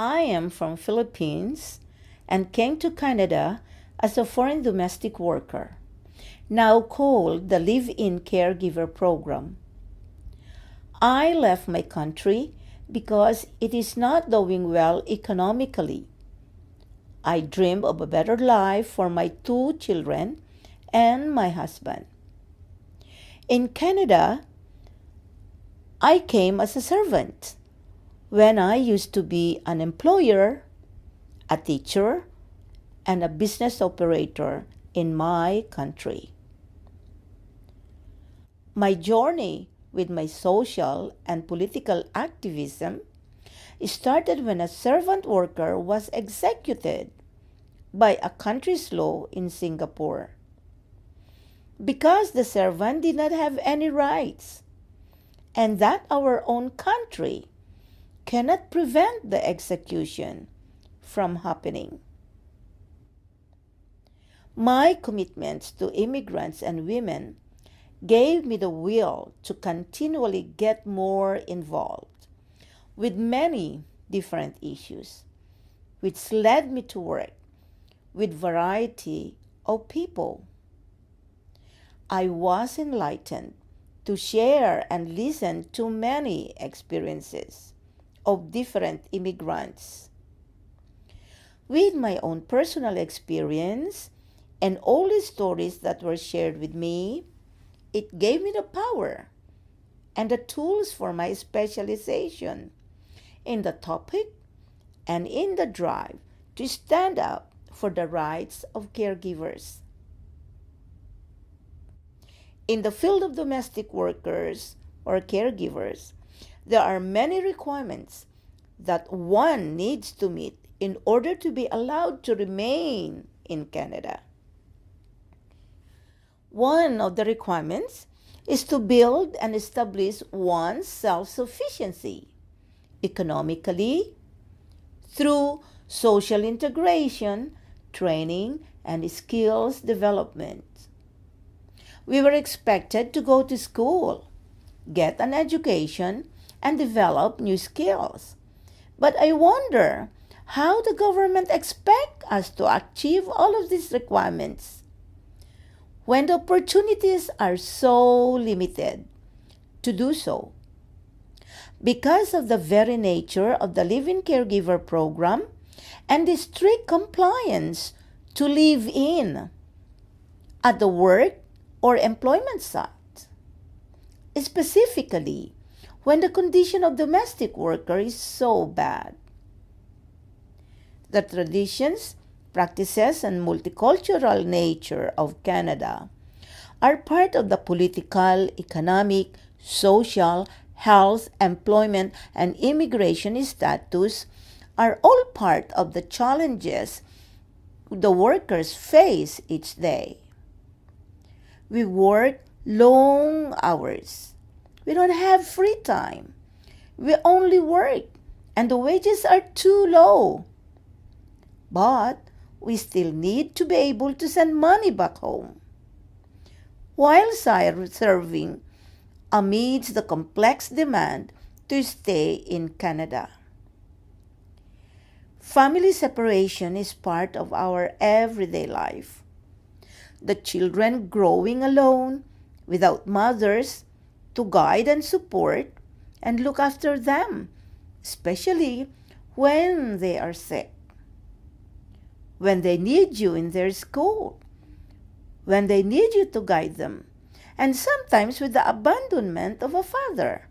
I am from Philippines and came to Canada as a foreign domestic worker, now called the Live-In Caregiver program. I left my country because it is not doing well economically. I dream of a better life for my two children and my husband. In Canada, I came as a servant when I used to be an employer, a teacher, and a business operator in my country. My journey with my social and political activism started when a servant worker was executed by a country's law in Singapore. Because the servant did not have any rights, and that our own country cannot prevent the execution from happening. My commitments to immigrants and women gave me the will to continually get more involved with many different issues, which led me to work with variety of people. I was enlightened to share and listen to many experiences of different immigrants. With my own personal experience and all the stories that were shared with me, it gave me the power and the tools for my specialization in the topic and in the drive to stand up for the rights of caregivers. In the field of domestic workers or caregivers, there are many requirements that one needs to meet in order to be allowed to remain in Canada. One of the requirements is to build and establish one's self-sufficiency economically through social integration, training, and skills development. We were expected to go to school, get an education, and develop new skills. But I wonder how the government expects us to achieve all of these requirements when the opportunities are so limited to do so. Because of the very nature of the Live-In Caregiver program and the strict compliance to live in at the work or employment site, specifically when the condition of domestic worker is so bad. The traditions, practices, and multicultural nature of Canada are part of the political, economic, social, health, employment, and immigration status are all part of the challenges the workers face each day. We work long hours. We don't have free time. We only work, and the wages are too low. But we still need to be able to send money back home while serving amidst the complex demand to stay in Canada. Family separation is part of our everyday life. The children growing alone, without mothers to guide and support and look after them, especially when they are sick, when they need you in their school, when they need you to guide them, and sometimes with the abandonment of a father.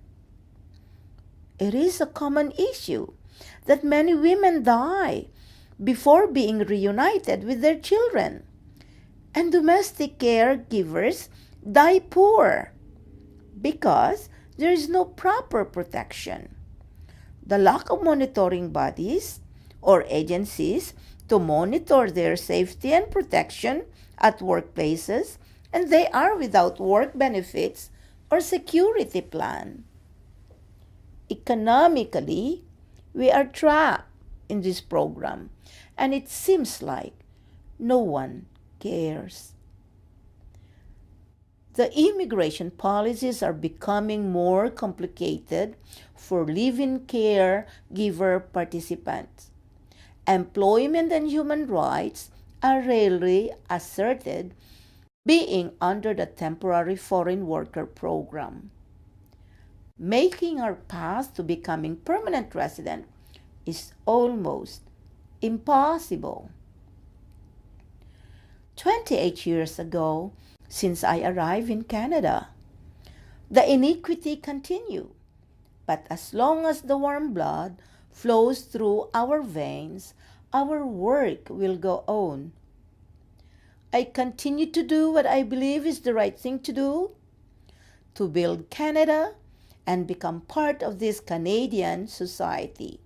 It is a common issue that many women die before being reunited with their children, and domestic caregivers die poor because there is no proper protection. The lack of monitoring bodies or agencies to monitor their safety and protection at workplaces, and they are without work benefits or security plan. Economically, we are trapped in this program, and it seems like no one cares. The immigration policies are becoming more complicated for live-in caregiver participants. Employment and human rights are rarely asserted, being under the temporary foreign worker program. Making our path to becoming permanent resident is almost impossible. 28 years ago, since I arrived in Canada, the inequity continued. But as long as the warm blood flows through our veins, our work will go on. I continue to do what I believe is the right thing to do, to build Canada and become part of this Canadian society.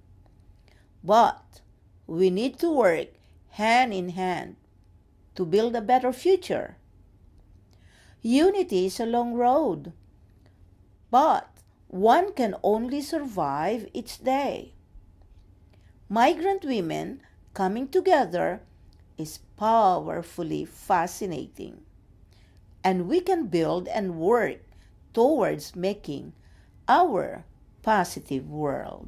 But we need to work hand in hand to build a better future. Unity is a long road, but one can only survive each day. Migrant women coming together is powerfully fascinating, and we can build and work towards making our positive world.